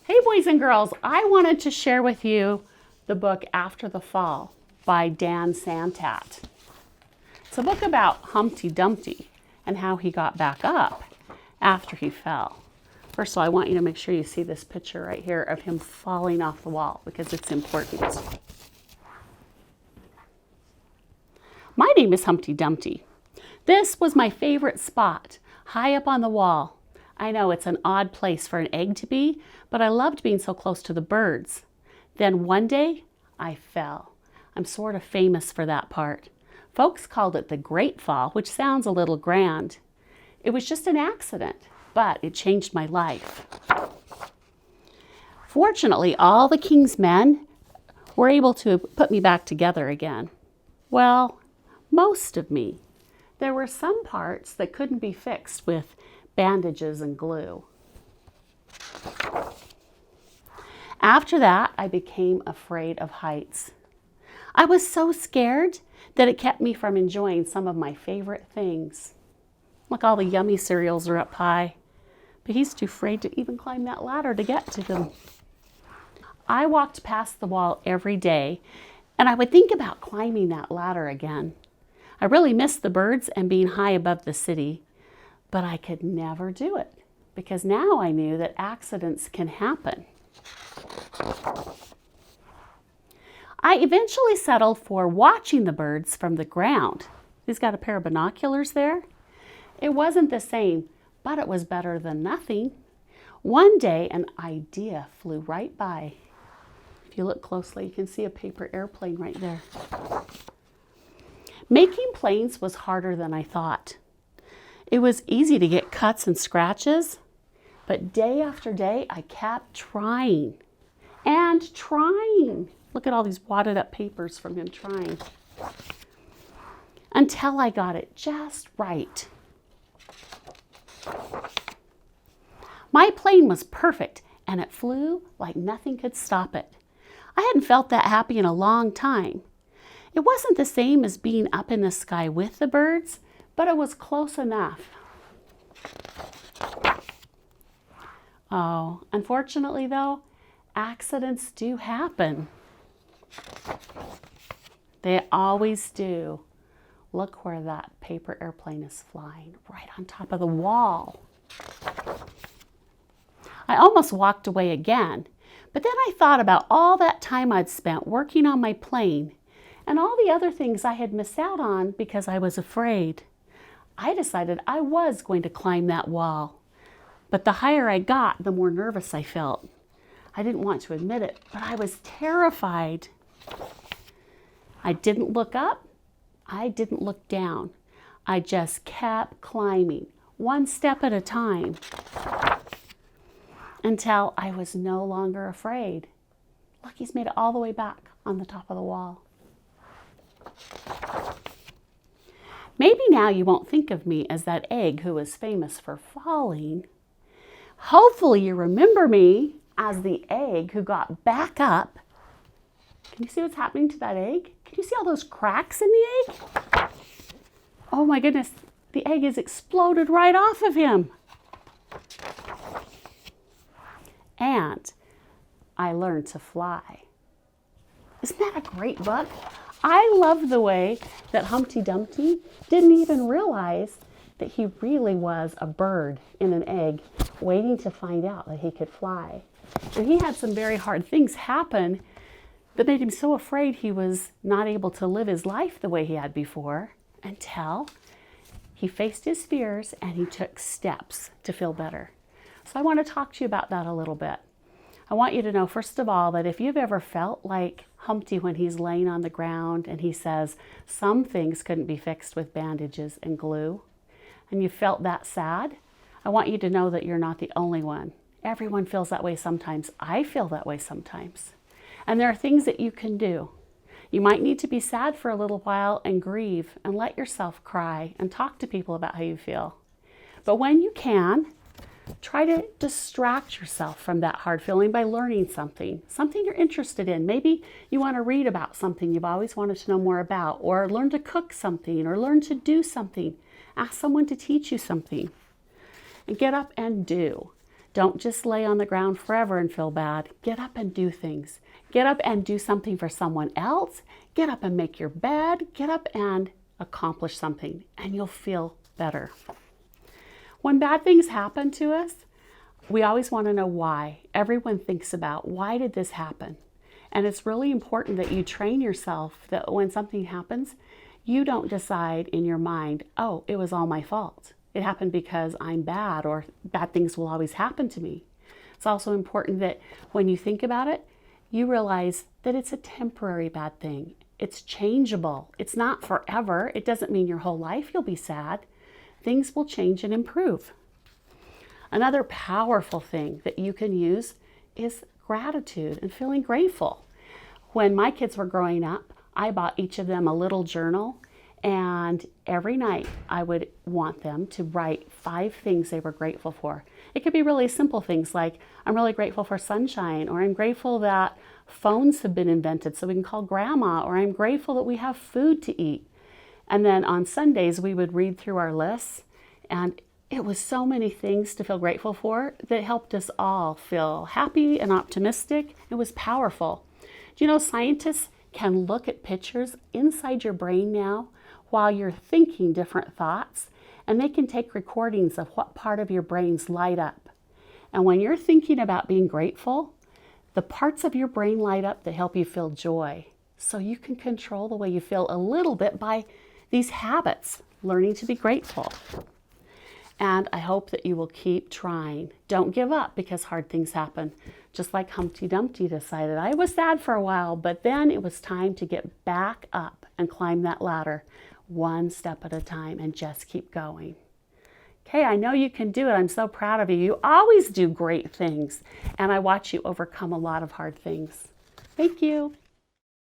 Hey boys and girls, I wanted to share with you the book After the Fall by Santat. It's a book about Humpty Dumpty and how he got back up after he fell. First of all, I want you to make sure you see this picture right here of him falling off the wall because it's important. My name is Humpty Dumpty. This was my favorite spot, high up on the wall. I know it's an odd place for an egg to be, but I loved being so close to the birds. Then one day, I fell. I'm sort of famous for that part. Folks called it the Great Fall, which sounds a little grand. It was just an accident, but it changed my life. Fortunately, all the king's men were able to put me back together again. Well, most of me. There were some parts that couldn't be fixed with bandages and glue. After that, I became afraid of heights. I was so scared that it kept me from enjoying some of my favorite things. Look, all the yummy cereals are up high, but he's too afraid to even climb that ladder to get to them. I walked past the wall every day, and I would think about climbing that ladder again. I really missed the birds and being high above the city. But I could never do it because now I knew that accidents can happen. I eventually settled for watching the birds from the ground. He's got a pair of binoculars there. It wasn't the same, but it was better than nothing. One day, an idea flew right by. If you look closely, you can see a paper airplane right there. Making planes was harder than I thought. It was easy to get cuts and scratches, but day after day, I kept trying and trying. Look at all these wadded up papers from him trying. Until I got it just right. My plane was perfect, and it flew like nothing could stop it. I hadn't felt that happy in a long time. It wasn't the same as being up in the sky with the birds, but it was close enough. Oh, unfortunately though, accidents do happen. They always do. Look where that paper airplane is flying, right on top of the wall. I almost walked away again, but then I thought about all that time I'd spent working on my plane and all the other things I had missed out on because I was afraid. I decided I was going to climb that wall. But the higher I got, the more nervous I felt. I didn't want to admit it, but I was terrified. I didn't look up. I didn't look down. I just kept climbing, one step at a time, until I was no longer afraid. Look, he's made it all the way back on the top of the wall. Maybe now you won't think of me as that egg who was famous for falling. Hopefully you remember me as the egg who got back up. Can you see what's happening to that egg? Can you see all those cracks in the egg? Oh my goodness, the egg has exploded right off of him. And I learned to fly. Isn't that a great book? I love the way that Humpty Dumpty didn't even realize that he really was a bird in an egg waiting to find out that he could fly. And he had some very hard things happen that made him so afraid he was not able to live his life the way he had before until he faced his fears and he took steps to feel better. So I want to talk to you about that a little bit. I want you to know, first of all, that if you've ever felt like Humpty when he's laying on the ground and he says some things couldn't be fixed with bandages and glue, and you felt that sad, I want you to know that you're not the only one. Everyone feels that way sometimes. I feel that way sometimes. And there are things that you can do. You might need to be sad for a little while and grieve and let yourself cry and talk to people about how you feel. But when you can, try to distract yourself from that hard feeling by learning something you're interested in. Maybe you want to read about something you've always wanted to know more about, or learn to cook something, or learn to do something. Ask someone to teach you something. And get up and do. Don't just lay on the ground forever and feel bad. Get up and do things. Get up and do something for someone else. Get up and make your bed. Get up and accomplish something, and you'll feel better. When bad things happen to us, we always want to know why. Everyone thinks about, why did this happen? And it's really important that you train yourself that when something happens, you don't decide in your mind, oh, it was all my fault. It happened because I'm bad, or bad things will always happen to me. It's also important that when you think about it, you realize that it's a temporary bad thing. It's changeable. It's not forever. It doesn't mean your whole life you'll be sad. Things will change and improve. Another powerful thing that you can use is gratitude and feeling grateful. When my kids were growing up, I bought each of them a little journal, and every night I would want them to write 5 things they were grateful for. It could be really simple things like, I'm really grateful for sunshine, or I'm grateful that phones have been invented so we can call grandma, or I'm grateful that we have food to eat. And then on Sundays, we would read through our lists, and it was so many things to feel grateful for that helped us all feel happy and optimistic. It was powerful. Do you know scientists can look at pictures inside your brain now while you're thinking different thoughts, and they can take recordings of what part of your brains light up. And when you're thinking about being grateful, the parts of your brain light up that help you feel joy. So you can control the way you feel a little bit by these habits, learning to be grateful. And I hope that you will keep trying. Don't give up because hard things happen. Just like Humpty Dumpty decided, I was sad for a while, but then it was time to get back up and climb that ladder one step at a time and just keep going. Okay, I know you can do it. I'm so proud of you. You always do great things, and I watch you overcome a lot of hard things. Thank you.